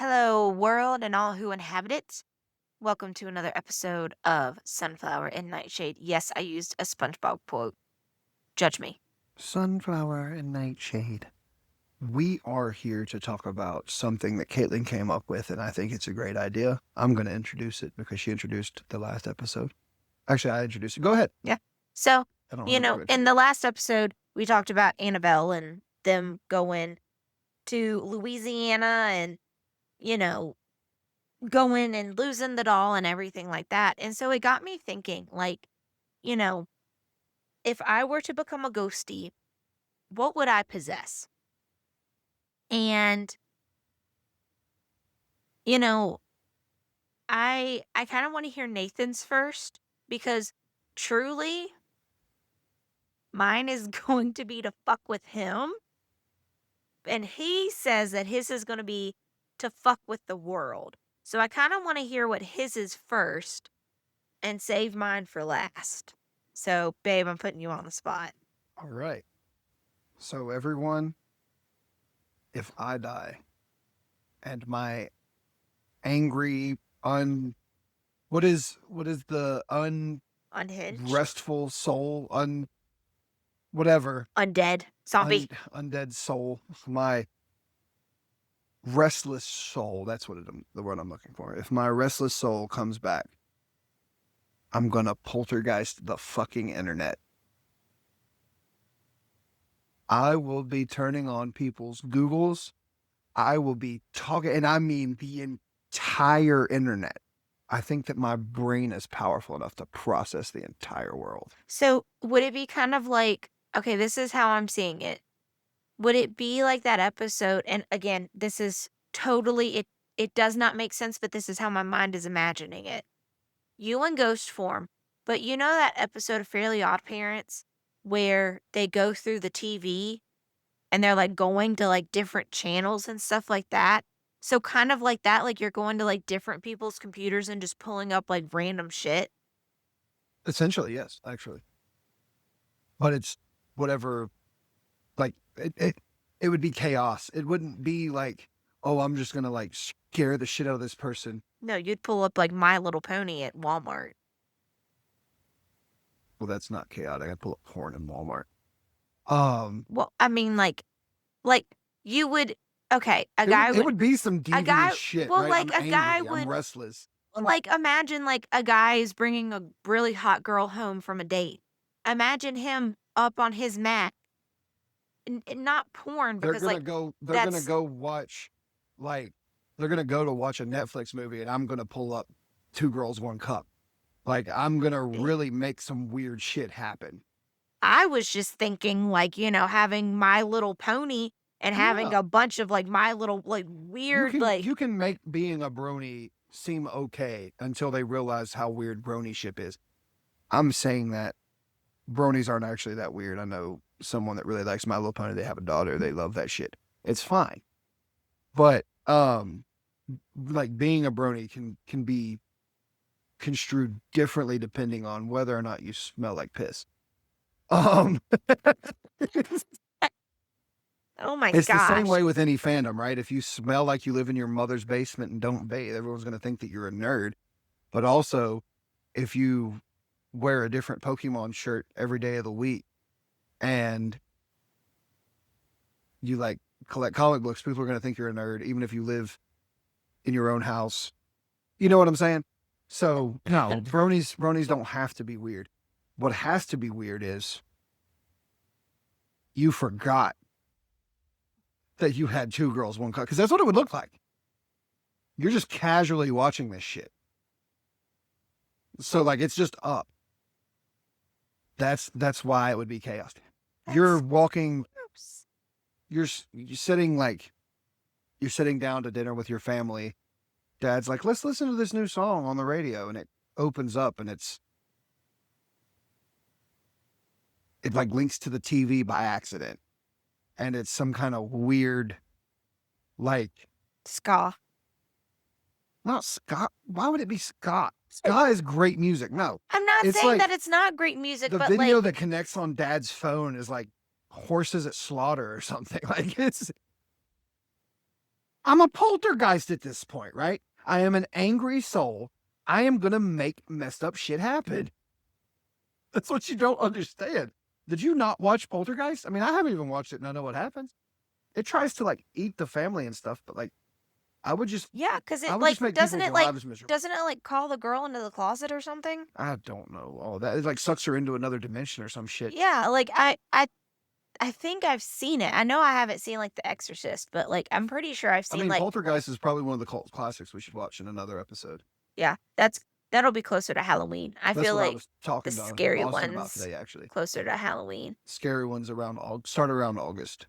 Hello, world and all who inhabit it. Welcome to another episode of Sunflower and Nightshade. Yes, I used a SpongeBob quote. Judge me. Sunflower and Nightshade. We are here to talk about something that Caitlin came up with, and I think it's a great idea. I'm going to introduce it because she introduced the last episode. Actually, I introduced it. Go ahead. Yeah. So, I don't know who in the last episode, we talked about Annabelle and them going to Louisiana and, going and losing the doll and everything like that. And so it got me thinking, you know, if I were to become a ghostie, what would I possess? And, you know, I kind of want to hear Nathan's first because truly mine is going to be to fuck with him. And he says that his is going to be to fuck with the world. So I kind of want to hear what his is first and save mine for last. So, babe, I'm putting you on the spot. All right. So, everyone, if I die and my angry, what is the Unhinged. unrestful soul, whatever, Undead. Zombie. undead soul, my restless soul, that's the word I'm looking for. If my restless soul comes back, I'm gonna poltergeist the fucking internet. I will be turning on people's Googles. I will be talking, and I mean the entire internet. I think that my brain is powerful enough to process the entire world. So, would it be kind of like, okay, this is how I'm seeing it. Would it be like that episode? And again, this is totally, it does not make sense, but this is how my mind is imagining it. You in ghost form, but you know that episode of Fairly Odd Parents where they go through the TV and they're like going to like different channels and stuff like that? So kind of like that, like you're going to like different people's computers and just pulling up like random shit. Essentially, yes, actually. But it's whatever, like, it would be chaos. It wouldn't be like, oh, I'm just gonna like scare the shit out of this person. No, you'd pull up like My Little Pony at Walmart. Well, that's not chaotic. I'd pull up porn in Walmart. Well, I mean, like you would. Okay, it would be some a guy. devious shit, Well, right? like I'm a guy angry. I'm would. restless. Like imagine like a guy is bringing a really hot girl home from a date. Imagine him up on his Mac, and not porn They're because gonna like go. They're gonna that's go watch, like, they're gonna go to watch a Netflix movie, and I'm gonna pull up Two Girls, One Cup. Like, I'm gonna really make some weird shit happen. I was just thinking like, having My Little Pony and having Yeah. a bunch of like My Little like weird You can make being a brony seem okay until they realize how weird bronyship is. I'm saying that bronies aren't actually that weird. I know someone that really likes My Little Pony. They have a daughter. They love that shit. It's fine. But like being a brony can be construed differently depending on whether or not you smell like piss. Um, oh my it's the same gosh. way with any fandom, right? If you smell like you live in your mother's basement and don't bathe, everyone's going to think that you're a nerd. But also, if you wear a different Pokemon shirt every day of the week and you like collect comic books, people are going to think you're a nerd, even if you live in your own house. You know what I'm saying? So no, bronies don't have to be weird. What has to be weird is you forgot that you had Two Girls, One Cup, because that's what it would look like. You're just casually watching this shit. So like it's just up. That's why it would be chaos. You're walking. You're sitting down to dinner with your family. Dad's like, let's listen to this new song on the radio, and it opens up and it like links to the TV by accident, and it's some kind of weird, like Ska. not ska. Why would it be ska? Ska is great music. No, I'm not it's saying like that it's not great music, the but video like that connects on Dad's phone is like horses at slaughter or something. Like it's I'm a poltergeist at this point, right? I am an angry soul. I am gonna make messed up shit happen. That's what you don't understand. Did you not watch Poltergeist? I mean, I haven't even watched it and I know what happens. It tries to like eat the family and stuff, but like I would just Yeah, because I it would like just make people's lives miserable. doesn't it like call the girl into the closet or something? I don't know all that. It like sucks her into another dimension or some shit. Yeah, like I think I've seen it. I know I haven't seen like The Exorcist, but like I'm pretty sure I've I seen mean, like Poltergeist is probably one of the cult classics we should watch in another episode. yeah, that'll be closer to Halloween. I That's feel what I like was the talking to scary Austin about ones today, actually. closer to Halloween. Scary ones start around August.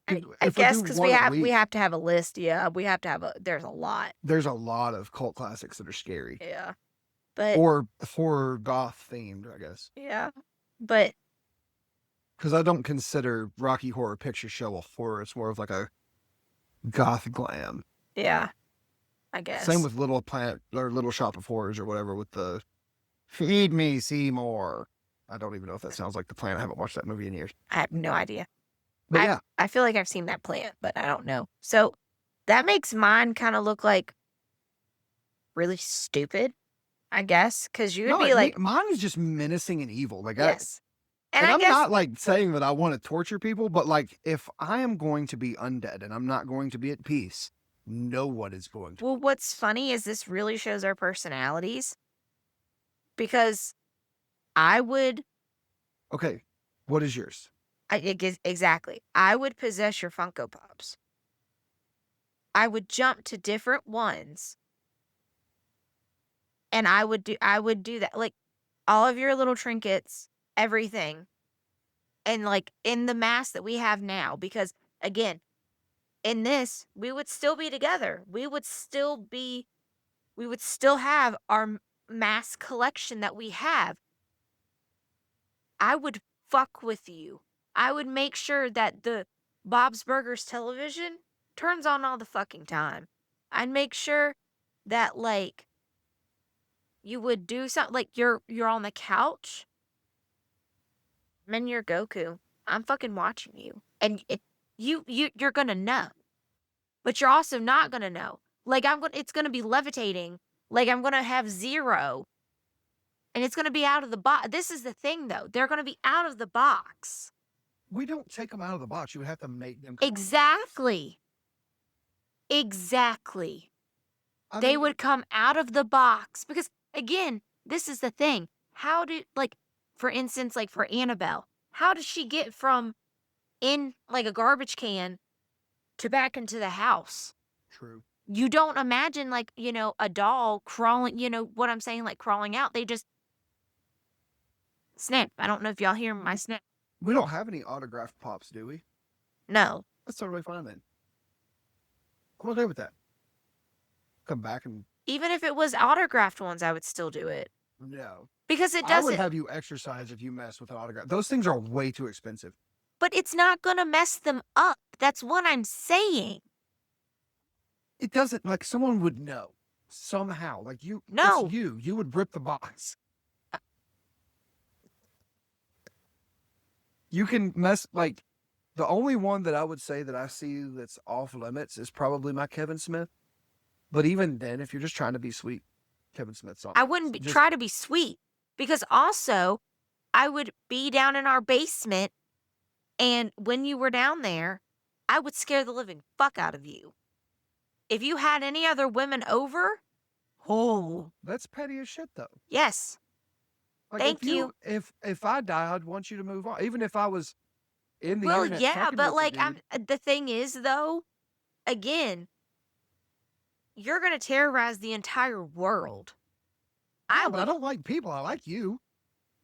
I If we guess do because one a we week, have to have a list. Yeah, we have to have a. There's a lot. there's a lot of cult classics that are scary Yeah, but or horror goth themed, I guess. yeah, but Because I don't consider Rocky Horror Picture Show a horror. It's more of like a goth glam. yeah, I Same guess. with Little Planet or Little Shop of Horrors or whatever with the Feed Me Seymour. I don't even know if that sounds like the plan. I haven't watched that movie in years. I have no idea. But yeah, I feel like I've seen that plant, but I don't know. So that makes mine kind of look like really stupid, I guess, because you would no, be like, mine is just menacing and evil. Like yes. And and I I'm guess, not like saying that I want to torture people, but like if I am going to be undead and I'm not going to be at peace, no one is going to. well, what's funny is this really shows our personalities because I would, Okay, what is yours? exactly, I would possess your Funko Pops. I would jump to different ones and I would do that. Like all of your little trinkets, everything. And like in the mask that we have now, because again, in this, we would still be together. We would still have our mask collection that we have. I would fuck with you. I would make sure that the Bob's Burgers television turns on all the fucking time. I'd make sure that like you would do something like you're on the couch and you're Goku. I'm fucking watching you. And you're gonna know. But you're also not gonna know. Like it's gonna be levitating. Like I'm gonna have zero. And it's gonna be out of the box. This is the thing though. They're gonna be out of the box. We don't take them out of the box. You would have to make them. Exactly. Exactly. They mean, would come out of the box. Because again, this is the thing. How do like for instance, like for Annabelle, how does she get from in like a garbage can to back into the house? true. You don't imagine like, a doll crawling, what I'm saying, like crawling out. They just snap. I don't know if y'all hear my snap. We don't have any autographed pops, do we? No. That's totally fine then. I'm okay with that. Come back and Even if it was autographed ones, I would still do it. no. Because it I would doesn't, have you exercise if you mess with an autograph. Those things are way too expensive. but it's not gonna mess them up. That's what I'm saying. It doesn't like someone would know somehow. Like you, No. it's you would rip the box. You can mess like the only one that I would say that I see that's off limits is probably my Kevin Smith. But even then, if you're just trying to be sweet, Kevin Smith's on. I wouldn't try to be sweet because also I would be down in our basement and when you were down there, I would scare the living fuck out of you. If you had any other women over, oh, That's petty as shit though. yes. Like Thank you. If I die, I'd want you to move on. Even if I was in the Well, internet yeah, fucking but with like the dude. the thing is though, again, you're going to terrorize the entire world. Yeah, but I don't like people. I like you.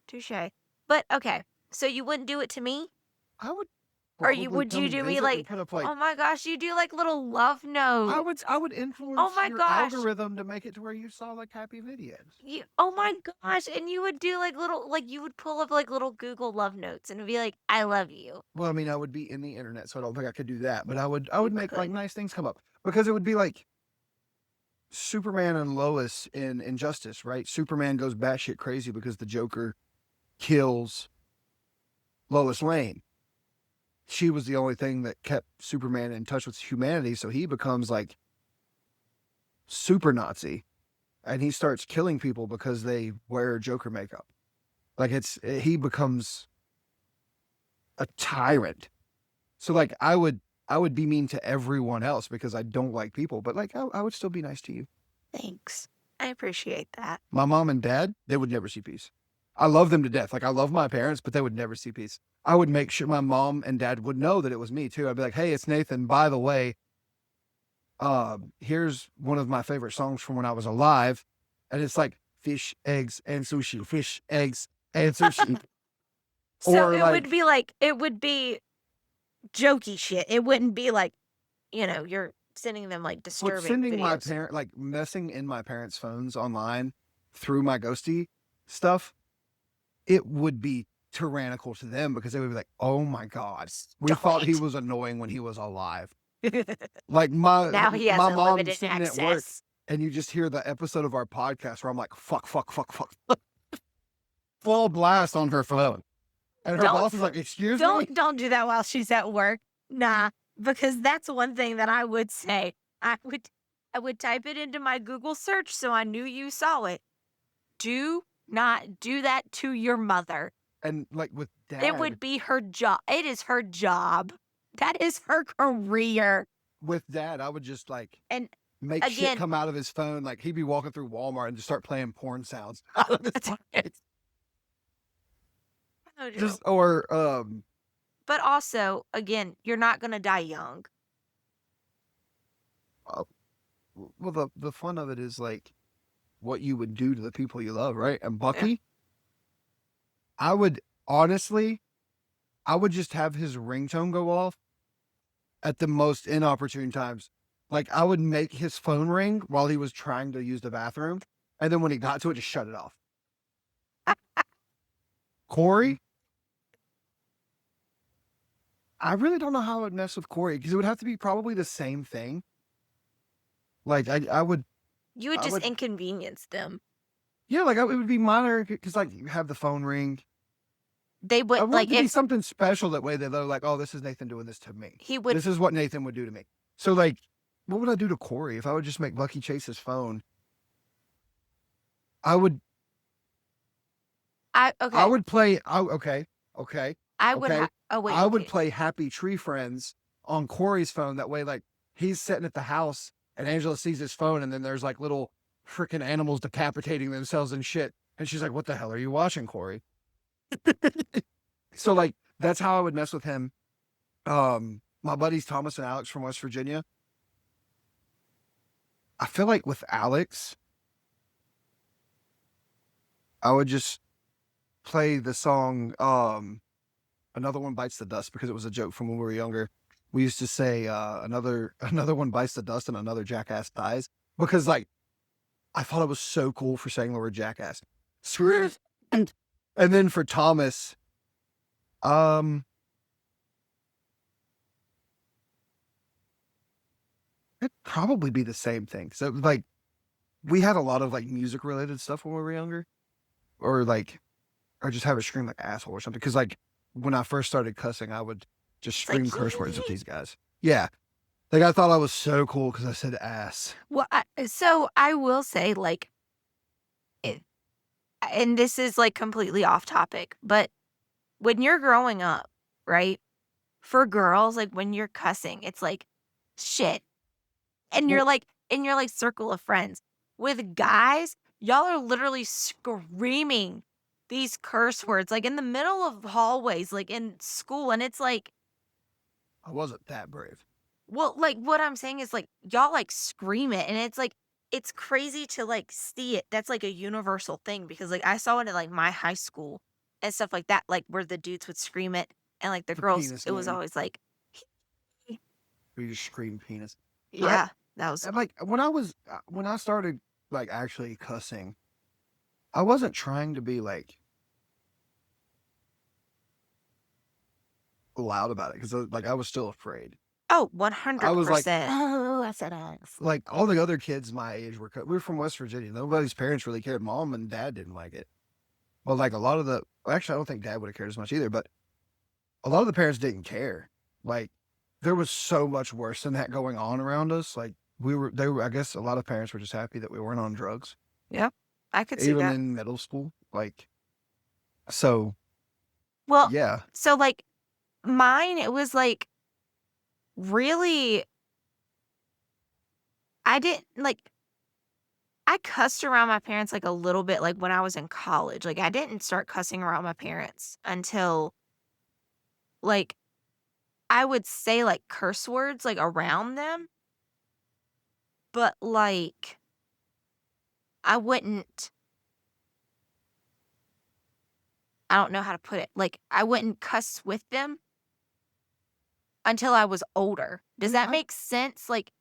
Touche. But okay, so you wouldn't do it to me? I would. Or would come you do me visit like, and put up like oh my gosh, you do like little love notes. I would influence Oh my your gosh. algorithm to make it to where you saw like happy videos. Oh my gosh, and you would do like little, like you would pull up like little Google love notes and it'd be like, I love you. Well, I mean, I would be in the internet, so I don't think I could do that. But I would make like could. nice things come up because it would be like Superman and Lois in Injustice, right? Superman goes batshit crazy because the Joker kills Lois Lane. she was the only thing that kept Superman in touch with humanity. So he becomes like super Nazi, and he starts killing people because they wear Joker makeup. Like he becomes a tyrant. So like I would be mean to everyone else because I don't like people, but like I would still be nice to you. Thanks. I appreciate that. My mom and dad, they would never see peace. I love them to death. Like I love my parents, but they would never see peace. I would make sure my mom and dad would know that it was me too. I'd be like, "Hey, it's Nathan. By the way, here's one of my favorite songs from when I was alive," and it's like fish, eggs, and sushi. Fish, eggs, and sushi. So Or it would be jokey shit. It wouldn't be like, you're sending them like but disturbing sending my videos. parent, like messing in my parents' phones online through my ghosty stuff, it would be tyrannical to them because they would be like, "Oh my god, we Stop thought he it. was annoying when he was alive." Like my Now he has my mom's unlimited sitting at work, access. and you just hear the episode of our podcast where I'm like, "Fuck, fuck, fuck, fuck," full blast on her phone, and her Don't boss is like, "Excuse me." don't do that while she's at work. Nah, because that's one thing that I would say. I would type it into my Google search so I knew you saw it. Do not do that to your mother. And like with It dad, would be her job. It is her job. That is her career. I would just like And make shit again, come out of his phone. Like he'd be walking through Walmart and just start playing porn sounds out of his pocket. Just or but also, again, you're not gonna die young. uh, well the fun of it is like what you would do to the people you love, right? And Yeah. Bucky, I would honestly, I would just have his ringtone go off at the most inopportune times. Like I would make his phone ring while he was trying to use the bathroom, and then when he got to it, just shut it off. Corey, I really don't know how I would mess with Corey because it would have to be probably the same thing. Like I would, You would I just would, inconvenience them. yeah, like it would be minor because like you have the phone ring. They I would want it like to be if something special that way that they're like, "Oh, this is Nathan doing this to me. he would This is what Nathan would do to me." So like, what would I do to Corey if I would just make Bucky chase his phone? I would I I okay. would play. Oh, okay, okay, I would okay. have oh wait, I would okay. play Happy Tree Friends on Corey's phone. That way, like he's sitting at the house and Angela sees his phone, and then there's like little freaking animals decapitating themselves and shit. And she's like, "What the hell are you watching, Corey?" So like that's how I would mess with him. My buddies Thomas and Alex from West Virginia. I feel like with Alex, I would just play the song Another One Bites the Dust because it was a joke from when we were younger. We used to say another one bites the dust and another jackass dies because like I thought it was so cool for saying the word jackass. And then for Thomas, um it'd probably be the same thing. So like we had a lot of like music related stuff when we were younger. Or like or just have it scream like asshole or something. Cause like when I first started cussing, I would just It's like scream curse words with these guys. Yeah. Like I thought I was so cool because I said ass. well, so I will say like it, and this is like completely off topic, but when you're growing up, right? For girls, like when you're cussing, it's like shit. And you're Well, like in your like circle of friends. With guys, y'all are literally screaming these curse words like in the middle of hallways, like in school. And it's like, I wasn't that brave. well, like what I'm saying is like y'all like scream it. And it's like, it's crazy to like see it. That's like a universal thing because like I saw it at like my high school and stuff like that, like where the dudes would scream it and like the The girls, penis it was game. always like, We just scream penis. I yeah, that was I'm like when I started like actually cussing, I wasn't trying to be like loud about it because like I was still afraid. oh, I was like, 100%. oh, I said ass. Like all the other kids my age were. We were from West Virginia. Nobody's parents really cared. Mom and dad didn't like it. Well, like a lot of the. Well, actually, I don't think dad would have cared as much either. But a lot of the parents didn't care. Like, there was so much worse than that going on around us. Like, I guess a lot of parents were just happy that we weren't on drugs, Yep. I could see even that. in middle school. Like, so Well, yeah. so like mine, it was like really, I didn't like, I cussed around my parents like a little bit like when I was in college. Like I didn't start cussing around my parents until like I would say like curse words like around them, but like I wouldn't, I don't know how to put it. Like I wouldn't cuss with them until I was older. I Does mean, that make sense? Like,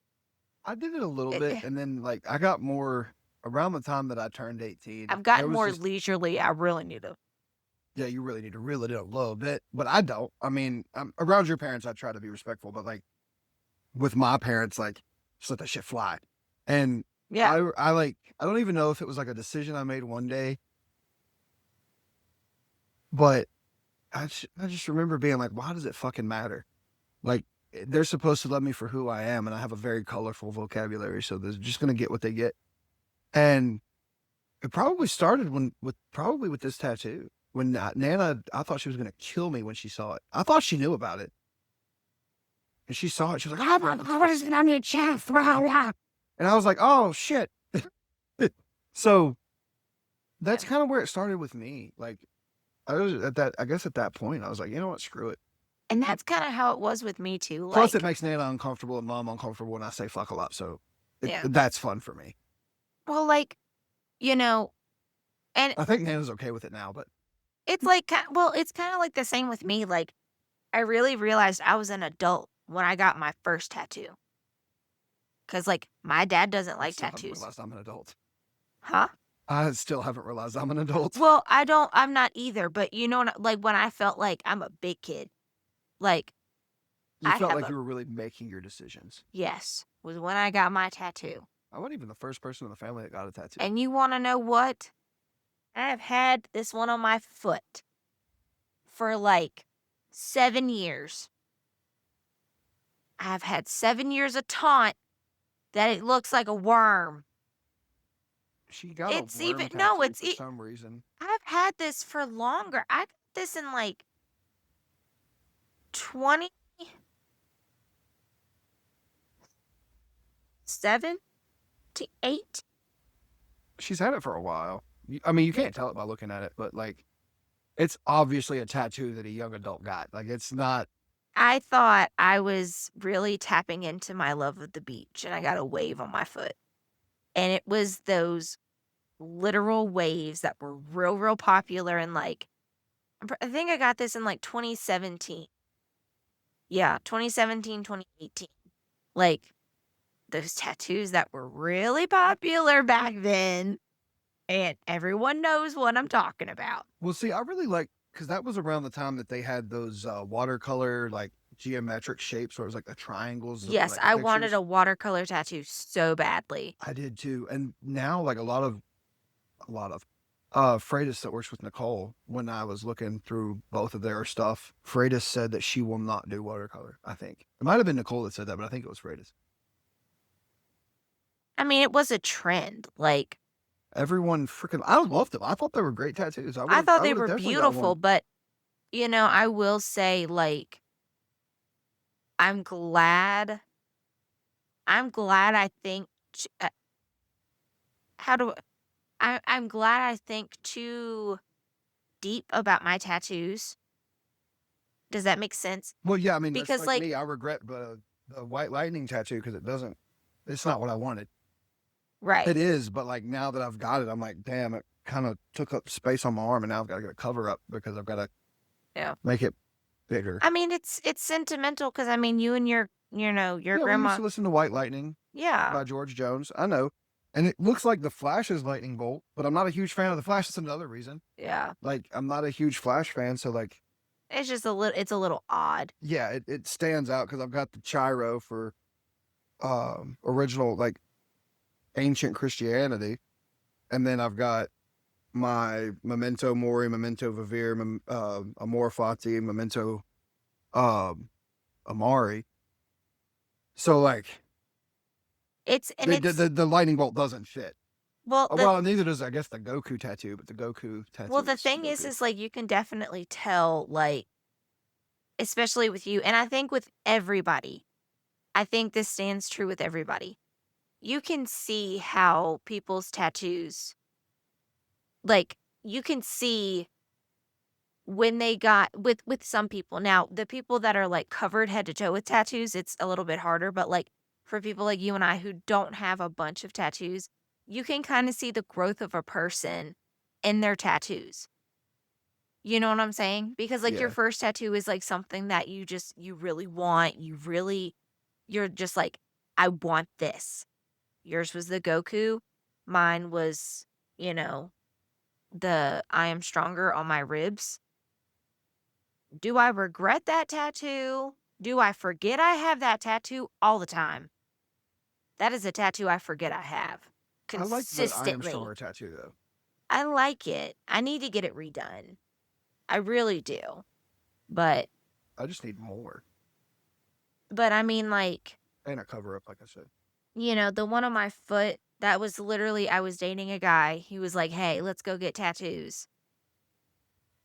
I did it a little bit, eh, and then like I got more around the time that I turned 18. I've There gotten was more just leisurely. I really need to. yeah, you really need to reel it in a little bit, but I don't. I mean, around your parents, I try to be respectful, but like with my parents, like just let that shit fly. And Yeah. I like I don't even know if it was like a decision I made one day, but I just remember being like, why does it fucking matter? Like they're supposed to love me for who I am, and I have a very colorful vocabulary, so they're just gonna get what they get. And it probably started with this tattoo. When Nana, I thought she was gonna kill me when she saw it. I thought she knew about it, and she saw it. She was like, "Oh my God, what is it on your chest?" And I was like, "Oh shit!" So that's Yeah. kind of where it started with me. Like I was at that. I guess at that point, I was like, you know what? Screw it. And that's kind of how it was with me too. Plus, it Like, makes Nana uncomfortable and Mom uncomfortable when I say fuck a lot. So yeah. that's fun for me. Well, like, you know, and I think Nana's okay with it now, but it's like, well, it's kind of like the same with me. Like, I really realized I was an adult when I got my first tattoo. Cause like my dad doesn't I like still haven't tattoos. realized I'm an adult. Huh? I still haven't realized I'm an adult. Well, I'm not either, but you know, like when I felt like I'm a big kid, like You I felt have like a, you were really making your decisions. yes, was when I got my tattoo. I wasn't even the first person in the family that got a tattoo. And you want to know what? I have had this one on my foot for like 7 years. I've had 7 years of taunt that it looks like a worm. She got a It's even, worm no, tattoo for some reason. I've had this for longer. I got this in like 27 to 8. She's had it for a while. I mean, you can't tell it by looking at it, but like, it's obviously a tattoo that a young adult got. Like, it's not. I thought I was really tapping into my love of the beach and I got a wave on my foot. And it was those literal waves that were real, real popular in like, I think I got this in like 2017. Yeah, 2017, 2018. Like those tattoos that were really popular back then. And everyone knows what I'm talking about. Well, see, I really like because that was around the time that they had those watercolor like geometric shapes where it was like the triangles of Yes, like the I wanted pictures. a watercolor tattoo so badly. I did too, and now like a lot of Freitas that works with Nicole. When I was looking through both of their stuff, Freitas said that she will not do watercolor. I think it might have been Nicole that said that, but I think it was Freitas. I mean, it was a trend. Like, Everyone freaking, I loved them. I thought they were great tattoos. I thought I they would have were definitely got beautiful, one. but, I will say, like, I'm glad. I'm glad I think, how do I'm glad I think too deep about my tattoos. Does that make sense? Well, yeah, I mean that's Because, like like, me. I regret the white lightning tattoo because it doesn't. It's not what I wanted. right. It is, but like now that I've got it, I'm like, damn, it kind of took up space on my arm, and now I've got to get a cover up because I've got to Yeah. make it bigger. I mean, it's sentimental because I mean, you and your Yeah, we used grandma. to listen to White Lightning Yeah. by George Jones. I know, and it looks like the Flash's lightning bolt, but I'm not a huge fan of the Flash. That's another reason. Yeah. Like, I'm not a huge Flash fan, so like, It's just it's a little odd. yeah, it stands out because I've got the Chiro for original like ancient Christianity, and then I've got my Memento Mori, Memento Vivere, Amor Fati, Memento um Amari. So like It's and it's the lightning bolt doesn't fit. well, the Well, neither does I guess the Goku tattoo, but the Goku well, tattoo the is thing Goku. is, like, you can definitely tell, like, especially with you, and I think with everybody, I think this stands true with everybody. You can see how people's tattoos, like, you can see when they got with some people. Now, the people that are, like, covered head to toe with tattoos, it's a little bit harder, but, like, for people like you and I who don't have a bunch of tattoos, you can kinda see the growth of a person in their tattoos. You know what I'm saying? Because, like, your Yeah. first tattoo is, like, something that you really want, you're just like, "I want this." Yours was the Goku, mine was, you know, the I am stronger on my ribs. Do I regret that tattoo? Do I forget I have that tattoo? All the time. That is a tattoo I forget I have I like the I am consistently. stronger tattoo though. I like it. I need to get it redone. I really do. But I just need more I mean, like, and a cover up, like I said. the one on my foot, that was literally I was dating a guy. He was like, "Hey, let's go get tattoos."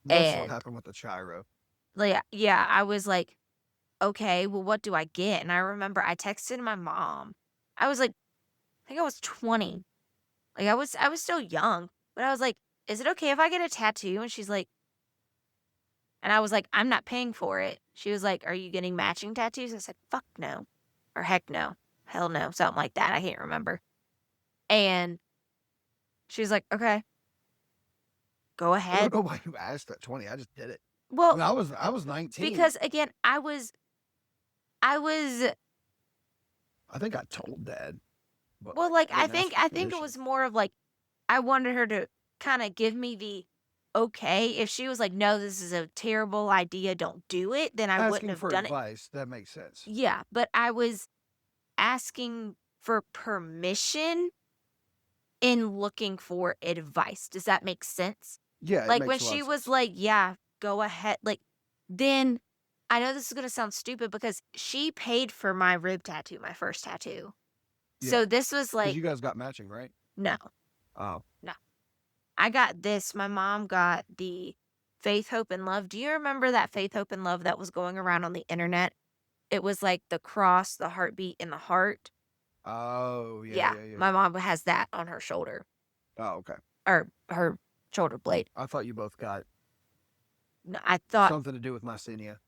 That's what And happened with the Chiro. like, yeah, I was like, "Okay, well, what do I get?" And I remember I texted my mom. I was like, I think I was 20. Like I was still young, but I was like, "Is it okay if I get a tattoo?" And she's like, and I was like, "I'm not paying for it." She was like, "Are you getting matching tattoos?" I said, "Fuck no." Or heck no. Hell no, something like that. I can't remember. And she was like, "Okay, go I don't ahead." know why you asked at 20. I just did it. I Well, mean, I was 19. because again, I was I think I told dad, but well, like like I didn't ask for I think it permission. was more of like I wanted her to kind of give me the okay. If she was like, "No, this is a terrible idea, don't do it," then I wouldn't Asking have for done it. advice, that makes sense. Yeah, but I was asking for permission in looking for advice. Does that make sense? Yeah, it Like when makes a lot she of was sense. like, "Yeah, go ahead." Like then I know this is going to sound stupid because she paid for my rib tattoo, my first tattoo. Yeah, So this was because like, you guys got matching, right? no, Oh, no. I got this. My mom got the Faith, Hope, and Love. Do you remember that Faith, Hope, and Love that was going around on the internet? It was like the cross, the heartbeat, and the heart. oh, yeah, Yeah, yeah, yeah. my mom has that on her shoulder Oh, okay. or her shoulder blade. I thought you both got No, I thought, something to do with mycenia.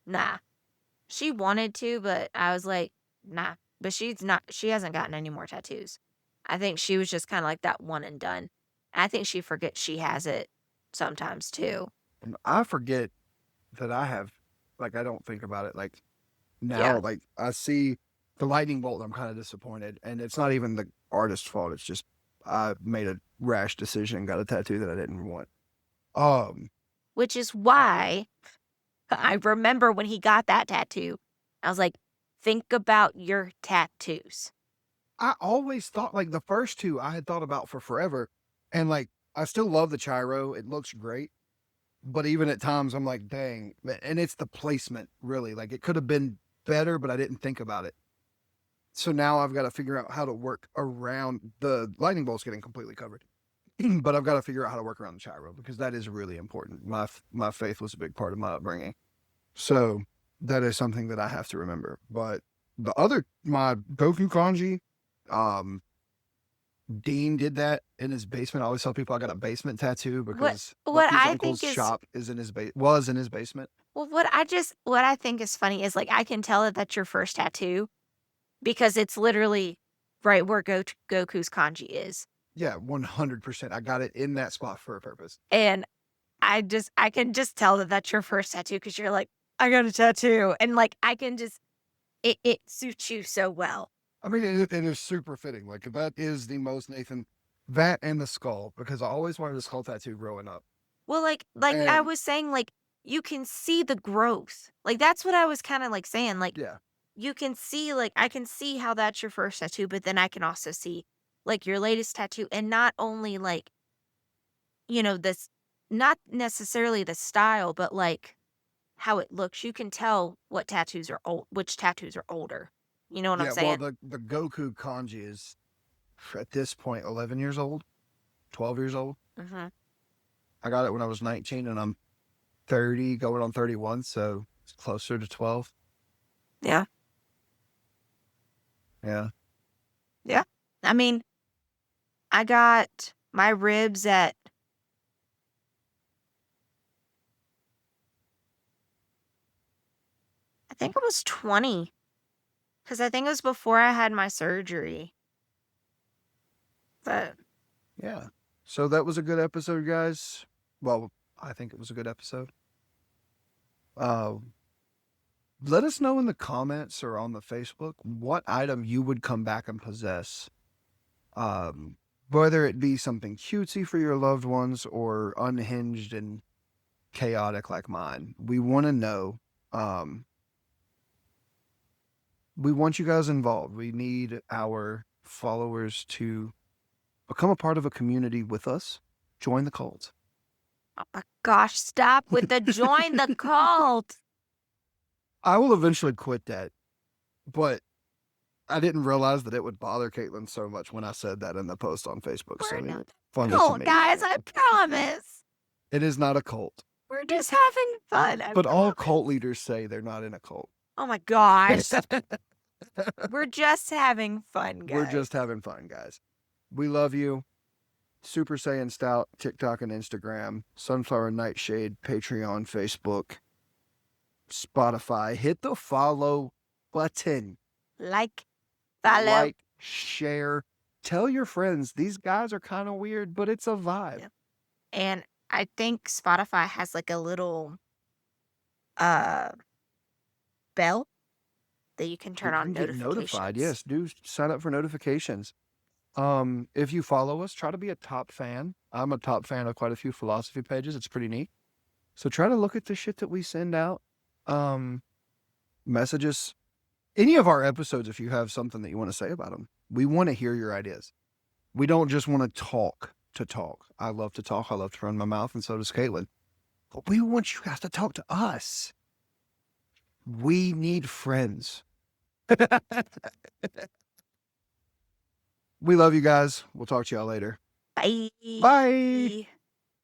nah. She wanted to, but I was like, nah. But she hasn't gotten any more tattoos. I think she was just kind of like that one and done. I think she forgets she has it sometimes too. And I forget that I have, like, I don't think about it. Like, now, Yeah. like, I see the lightning bolt, I'm kind of disappointed. And it's not even the artist's fault. It's just I made a rash decision and got a tattoo that I didn't want. Um, Which is why I remember when he got that tattoo, I was like, think about your tattoos. I always thought, like, the first two I had thought about for forever. And, like, I still love the Chiro. It looks great. But even at times, I'm like, dang. And it's the placement, really. Like, it could have been better, but I didn't think about it. So now I've got to figure out how to work around the lightning bolts getting completely covered. But I've got to figure out how to work around the Chiro because that is really important. My faith was a big part of my upbringing. So that is something that I have to remember. But my Goku kanji, um, Dean did that in his basement. I always tell people I got a basement tattoo What because what his I uncle's think is shop is in his was in his basement. well, what I think is funny is like I can tell that that's your first tattoo because it's literally right where Goku's kanji is. Yeah, 100%. I got it in that spot for a purpose. And I can just tell that that's your first tattoo because you're like, I got a tattoo. And like I can just it suits you so well. I mean, it is super fitting. Like that is the most Nathan, that and the skull because I always wanted a skull tattoo growing up. Well, like I And was saying, like you can see the growth. Like that's what I was kind of like saying. Like yeah, you can see, like I can see how that's your first tattoo, but then I can also see like your latest tattoo, and not only like this, not necessarily the style, but like how it looks. You can tell what tattoos are old, which tattoos are older. You know what I'm Yeah, well, saying? the Goku kanji is at this point 11 years old, 12 years old. Mhm. I got it when I was 19, and I'm 30, going on 31, so it's closer to 12. Yeah. Yeah. Yeah. I mean, I got my ribs at I think it was 20 because I think it was before I had my surgery. But Yeah. So that was a good episode, guys. Well, I think it was a good episode. Uh, Let us know in the comments or on the Facebook what item you would come back and possess. Um, Whether it be something cutesy for your loved ones or unhinged and chaotic like mine. We want to know. Um, we want you guys involved. We need our followers to become a part of a community with us. Join the cult. oh my gosh, stop with the join the cult. I will eventually quit that, but I didn't realize that it would bother Caitlin so much when I said that in the post on Facebook. So We're it was not funny to cult, me. guys, I promise. It is not a cult, We're just having fun. I but all promise. cult leaders say they're not in a cult. Oh my gosh. We're just having fun, We're guys. just having fun, guys. We love you. Super Saiyan Stout, TikTok and Instagram, Sunflower Nightshade, Patreon, Facebook, Spotify. Hit the follow button. Like, follow. Like, share. Tell your friends. These guys are kind of weird, but it's a vibe. Yep. And I think Spotify has like a little uh bell that you can turn You on can get notified. Yes, do sign up for notifications. If you follow us, try to be a top fan. I'm a top fan of quite a few philosophy pages. It's pretty neat. So try to look at the shit that we send out. Messages. Any of our episodes, if you have something that you want to say about them, we want to hear your ideas. We don't just want to talk to talk. I love to talk. I love to run my mouth, and so does Caitlin. But we want you guys to talk to us. We need friends. We love you guys. We'll talk to y'all later. Bye. Bye.